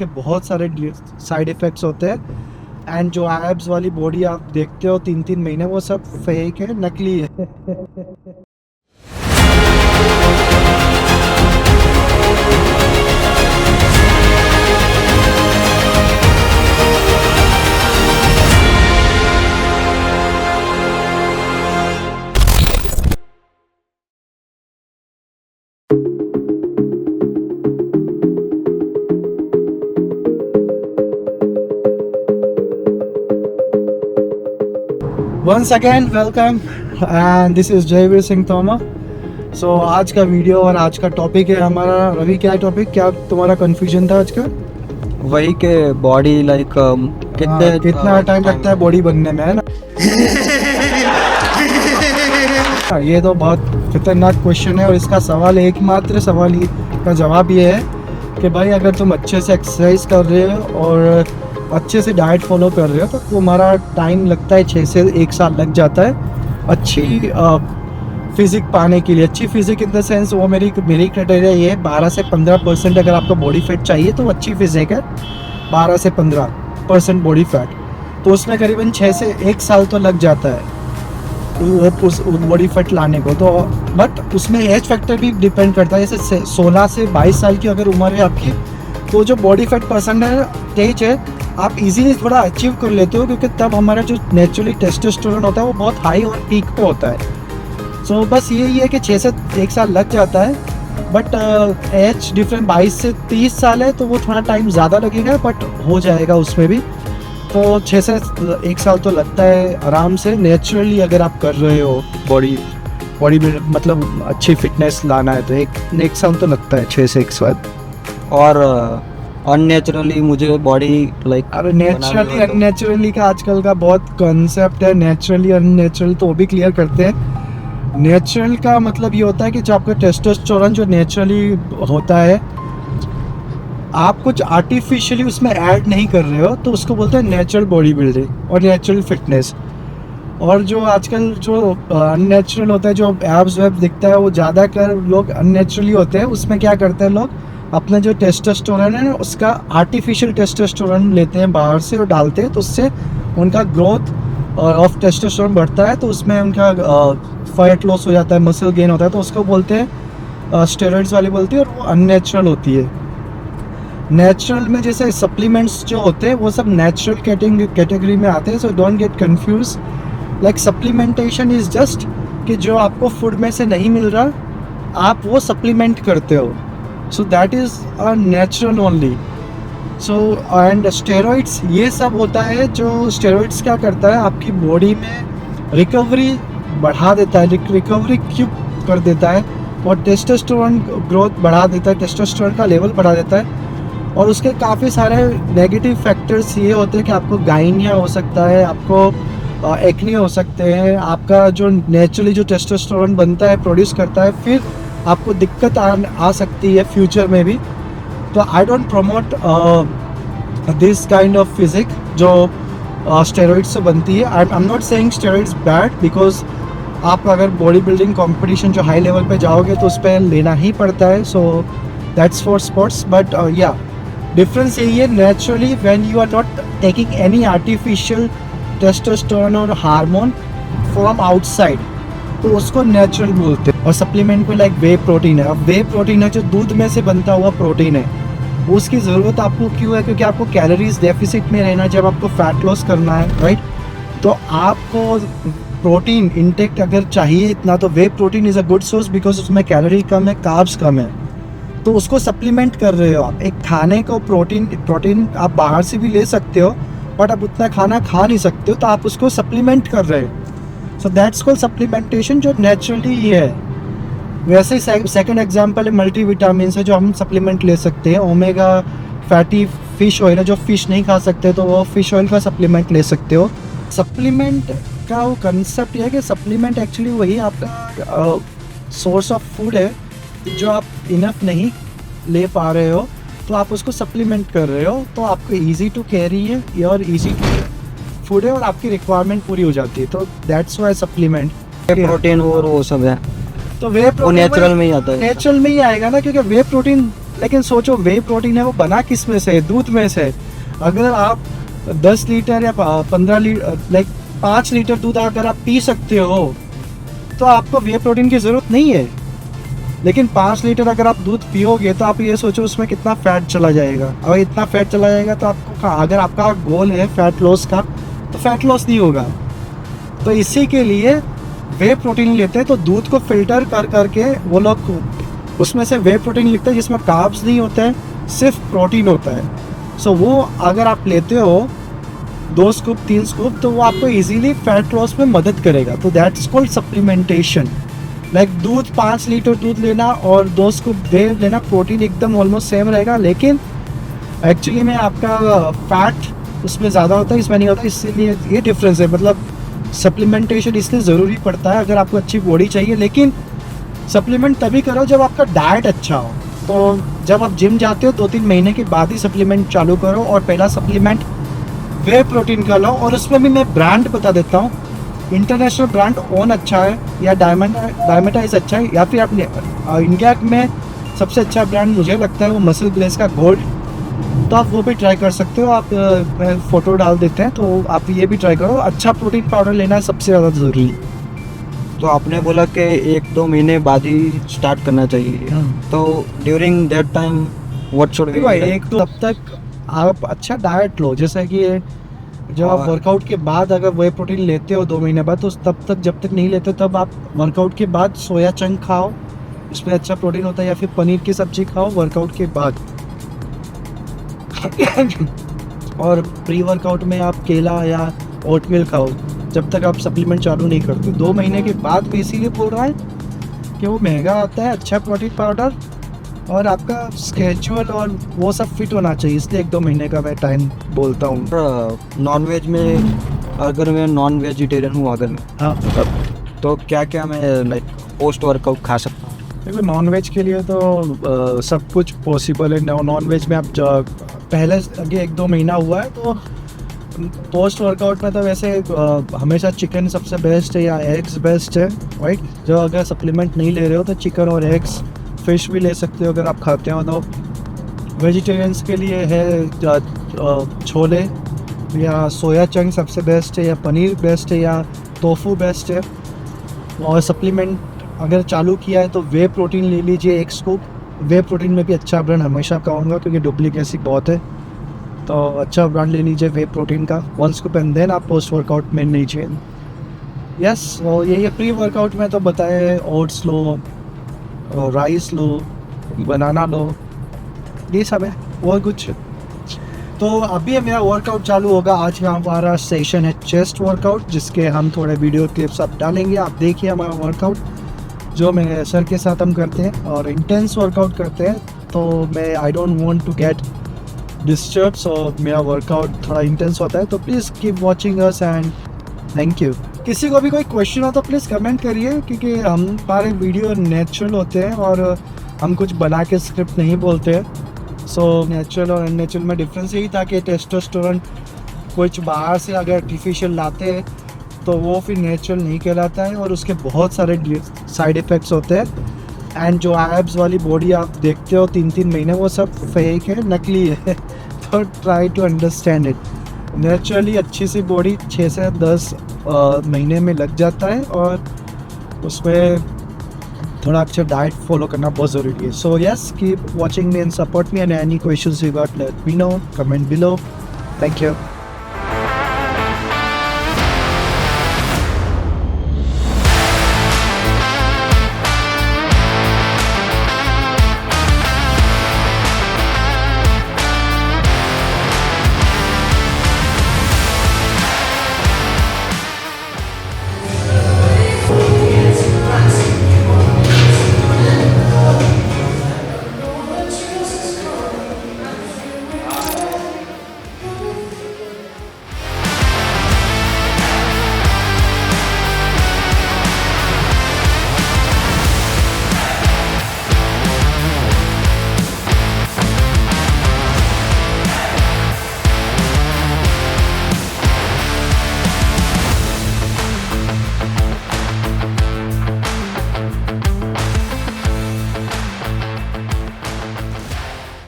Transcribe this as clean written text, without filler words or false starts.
के बहुत सारे साइड इफ़ेक्ट्स होते हैं। एंड जो एब्स वाली बॉडी आप देखते हो 3-3 महीने, वो सब फेक है, नकली है। Once again welcome and this is Jaiveer Singh Tomar. So आज का वीडियो और आज का टॉपिक है हमारा। रवि, क्या टॉपिक, क्या तुम्हारा कंफ्यूजन था आज का? वही के बॉडी लाइक कितना टाइम लगता है बॉडी बनने में, है ना? ये तो बहुत खतरनाक क्वेश्चन है और इसका सवाल एकमात्र सवाल का जवाब ये है कि भाई अगर तुम अच्छे से एक्सरसाइज कर रहे हो और अच्छे से डाइट फॉलो कर रहे हो तो तुम्हारा टाइम लगता है 6 से 1 साल लग जाता है अच्छी फिजिक पाने के लिए। अच्छी फिजिक इन द सेंस वो मेरी क्राइटेरिया ये है 12 से 15% अगर आपको बॉडी फैट चाहिए तो अच्छी फिजिक है 12 से 15% बॉडी फैट, तो उसमें करीबन 6 से 1 साल तो लग जाता है उस बॉडी फैट लाने को। तो बट उसमें एज फैक्टर भी डिपेंड करता है। जैसे 16 से 22 साल की अगर उम्र है आपकी तो जो बॉडी फैट परसेंटेज है आप इजीली थोड़ा अचीव कर लेते हो, क्योंकि तब हमारा जो नेचुरली टेस्टोस्टेरोन होता है वो बहुत हाई और पीक पे होता है। सो बस यही है कि 6 से 1 साल लग जाता है, बट एज डिफरेंट 22 से 30 साल है तो वो थोड़ा टाइम ज़्यादा लगेगा, बट हो जाएगा उसमें भी। तो 6 से 1 साल तो लगता है आराम से, नेचुरली अगर आप कर रहे हो बॉडी में, मतलब अच्छी फिटनेस लाना है तो एक साल तो लगता है 6 से 1 साल। और अननेचुरली मुझे बॉडी लाइक, अरे नेचुरली अननेचुरली का आजकल का बहुत कॉन्सेप्ट है। नेचुरली अननेचुरल तो वो भी क्लियर करते हैं। नेचुरल का मतलब ये होता है कि जो आपका टेस्टोस्टेरोन जो नेचुरली होता है आप कुछ आर्टिफिशियली उसमें ऐड नहीं कर रहे हो, तो उसको बोलते हैं नेचुरल बॉडी बिल्डिंग और नेचुरल फिटनेस। और जो आजकल जो अननेचुरल होता है, जो एब्स वेब दिखता है, वो ज़्यादातर लोग अननेचुरली होते हैं। उसमें क्या करते हैं लोग, अपना जो टेस्टोस्टेरोन है उसका आर्टिफिशियल टेस्टोस्टेरोन लेते हैं बाहर से और डालते हैं, तो उससे उनका ग्रोथ ऑफ टेस्टोस्टेरोन बढ़ता है, तो उसमें उनका फैट लॉस हो जाता है, मसल गेन होता है, तो उसको बोलते हैं स्टेरॉइड्स वाली बोलती है, और वो अननेचुरल होती है। नेचुरल में जैसे सप्लीमेंट्स जो होते हैं वो सब नेचुरल कैटेगरी में आते हैं। So don't get confuse, like supplementation is just कि जो आपको फूड में से नहीं मिल रहा आप वो सप्लीमेंट करते हो, so that is a natural only. So and steroids ये सब होता है। जो स्टेरॉइड्स क्या करता है, आपकी बॉडी में रिकवरी बढ़ा देता है, रिकवरी क्यों कर देता है, और टेस्टोस्टेरोन ग्रोथ बढ़ा देता है, टेस्टोस्टेरोन का लेवल बढ़ा देता है। और उसके काफ़ी सारे नेगेटिव फैक्टर्स ये होते हैं कि आपको गाइनिया हो सकता है, आपको एक्ने हो सकते हैं, आपका जो नेचुरली जो टेस्टोस्टेरोन बनता है प्रोड्यूस करता है, फिर आपको दिक्कत आ सकती है फ्यूचर में भी। तो I don't promote this kind of physique जो स्टेरॉइड्स से बनती है। I am not saying steroids bad, because आप अगर बॉडी बिल्डिंग कॉम्पिटिशन जो हाई लेवल पे जाओगे तो उस पर लेना ही पड़ता है, so that's for sports. But या डिफरेंस यही है, naturally when you are not taking any artificial testosterone और हार्मोन फ्रॉम आउटसाइड, तो उसको नेचुरल बोलते हैं। और सप्लीमेंट में लाइक वे प्रोटीन है। अब वे प्रोटीन है जो दूध में से बनता हुआ प्रोटीन है, उसकी ज़रूरत आपको क्यों है, क्योंकि आपको कैलोरीज डेफिसिट में रहना जब आपको फैट लॉस करना है, राइट। तो आपको प्रोटीन इंटेक अगर चाहिए इतना, तो whey protein is a good source, because उसमें कैलोरी कम है, कार्ब्स कम है, तो उसको सप्लीमेंट कर रहे हो आप। एक खाने को प्रोटीन आप बाहर से भी ले सकते हो, बट आप उतना खाना खा नहीं सकते हो, तो आप उसको सप्लीमेंट कर रहे हो। सो दैट्स कॉल्ड सप्लीमेंटेशन, जो नेचुरली ये है। वैसे ही सेकंड एग्जांपल है मल्टीविटामिन है, जो हम सप्लीमेंट ले सकते हैं। ओमेगा फैटी फिश ऑयल है, जो फिश नहीं खा सकते तो वो फिश ऑयल का सप्लीमेंट ले सकते हो। सप्लीमेंट का वो कंसेप्ट ये है कि सप्लीमेंट एक्चुअली वही आपका सोर्स ऑफ फूड है जो आप इनफ नहीं ले पा रहे हो, तो आप उसको सप्लीमेंट कर रहे हो, तो आपको इजी टू कैरी है और इजी टू फूड है और आपकी रिक्वायरमेंट पूरी हो जाती है। तो दैट्स वाई सप्लीमेंट प्रोटीन और वो सब है, तो वे वो नेचुरल में ही आता है। नेचुरल में ही आएगा ना, क्योंकि वे प्रोटीन लेकिन सोचो वे प्रोटीन है वो बना किस में से, दूध में से। अगर आप 10 लीटर या 15 लीटर लाइक 5 लीटर दूध अगर आप पी सकते हो तो आपको वे प्रोटीन की ज़रूरत नहीं है। लेकिन 5 लीटर अगर आप दूध पियोगे तो आप ये सोचो उसमें कितना फैट चला जाएगा। अगर इतना फैट चला जाएगा तो आपको अगर आपका गोल है फैट लॉस का तो फैट लॉस नहीं होगा। तो इसी के लिए वे प्रोटीन लेते हैं, तो दूध को फिल्टर कर करके वो लोग उसमें से वे प्रोटीन लिखते हैं जिसमें कार्ब्स नहीं होते हैं, सिर्फ प्रोटीन होता है। सो वो अगर आप लेते हो 2 स्कूप 3 स्कूप तो वो आपको इजीली फैट लॉस में मदद करेगा। तो दैट्स कॉल्ड सप्लीमेंटेशन। लाइक दूध 5 लीटर दूध लेना और 2 स्कूप दे लेना, प्रोटीन एकदम ऑलमोस्ट सेम रहेगा, लेकिन एक्चुअली में आपका फैट उसमें ज़्यादा होता है, इसमें नहीं होता। इसीलिए ये डिफरेंस है। मतलब सप्लीमेंटेशन इसलिए ज़रूरी पड़ता है अगर आपको अच्छी बॉडी चाहिए, लेकिन सप्लीमेंट तभी करो जब आपका डाइट अच्छा हो। तो जब आप जिम जाते हो 2-3 महीने के बाद ही सप्लीमेंट चालू करो, और पहला सप्लीमेंट वे प्रोटीन का लो। और उसमें भी मैं ब्रांड बता देता हूँ, इंटरनेशनल ब्रांड ओन अच्छा है या डायमेटाइज अच्छा है, या फिर आप इंडिया में सबसे अच्छा ब्रांड मुझे लगता है वो मसल ब्लेस का गोल्ड, तो आप वो भी ट्राई कर सकते हो। आप मैं फ़ोटो डाल देते हैं, तो आप ये भी ट्राई करो। अच्छा प्रोटीन पाउडर लेना सबसे ज़्यादा ज़रूरी है। तो आपने बोला कि 1-2 महीने बाद ही स्टार्ट करना चाहिए, तो during that time what should भाई एक तो तब तक आप अच्छा डाइट लो, जैसे कि जब आप वर्कआउट के बाद अगर वे प्रोटीन लेते हो 2 महीने बाद, तो तब तक जब तक नहीं लेते तब आप वर्कआउट के बाद सोया चंक खाओ, इसमें अच्छा प्रोटीन होता है, या फिर पनीर की सब्जी खाओ वर्कआउट के बाद। और प्री वर्कआउट में आप केला या ओटमील खाओ जब तक आप सप्लीमेंट चालू नहीं करते। 2 महीने के बाद भी इसीलिए बोल रहा है कि वो महंगा आता है अच्छा प्रोटीन पाउडर, और आपका स्केड्यूल और वो सब फिट होना चाहिए, इसलिए 1-2 महीने का मैं टाइम बोलता हूँ। नॉन वेज में अगर मैं नॉन वेजिटेरियन हूँ अगर मैं, हाँ, तो क्या क्या मैं लाइक पोस्ट वर्कआउट खा सकता हूँ? देखो नॉन वेज के लिए तो सब कुछ पॉसिबल है। नॉन वेज में आप पहले अभी 1-2 महीना हुआ है तो पोस्ट वर्कआउट में तो वैसे हमेशा चिकन सबसे बेस्ट है या एग्स बेस्ट है, राइट। जो अगर सप्लीमेंट नहीं ले रहे हो तो चिकन और एग्स, फिश भी ले सकते हो अगर आप खाते हो। तो वेजिटेरियंस के लिए है छोले या सोया चंक सबसे बेस्ट है, या पनीर बेस्ट है, या टोफू बेस्ट है। और सप्लीमेंट अगर चालू किया है तो वे प्रोटीन ले लीजिए 1 स्कूप। वे प्रोटीन में भी अच्छा ब्रांड हमेशा कहूँगा क्योंकि डुप्लीकेसी बहुत है, तो अच्छा ब्रांड ले लीजिए वे प्रोटीन का 1 स्कूप, एंड देन आप पोस्ट वर्कआउट में नहीं चाहिए। यस, और यही प्री वर्कआउट में तो बताए ओट्स लो, राइस लो, बनाना लो, ये सब है और कुछ। तो अभी मेरा वर्कआउट चालू होगा। आज का हमारा सेशन है चेस्ट वर्कआउट, जिसके हम थोड़े वीडियो क्लिप्स आप डालेंगे, आप देखिए हमारा वर्कआउट जो मेरे सर के साथ हम करते हैं, और इंटेंस वर्कआउट करते हैं। तो मैं I don't want to get disturb, so मेरा वर्कआउट थोड़ा इंटेंस होता है। तो please keep watching us and thank you. किसी को भी कोई क्वेश्चन हो तो प्लीज़ कमेंट करिए, क्योंकि हमारे वीडियो नेचुरल होते हैं और हम कुछ बना के स्क्रिप्ट नहीं बोलते हैं। सो नेचुरल और अननेचुरल में डिफरेंस यही था कि टेस्टोस्टेरोन कुछ बाहर से अगर आर्टिफिशियल लाते हैं तो वो फिर नेचुरल नहीं कहलाता है, और उसके बहुत सारे साइड इफ़ेक्ट्स होते हैं। एंड जो एब्स वाली बॉडी आप देखते हो 3-3 महीने, वो सब फेक है, नकली है। तो try to understand it. Naturally अच्छी सी बॉडी 6 से 10 महीने में लग जाता है, और उसमें थोड़ा अच्छा डाइट फॉलो करना बहुत ज़रूरी है। So yes, keep watching me and support me, and any questions you got let me know, comment below. Thank you.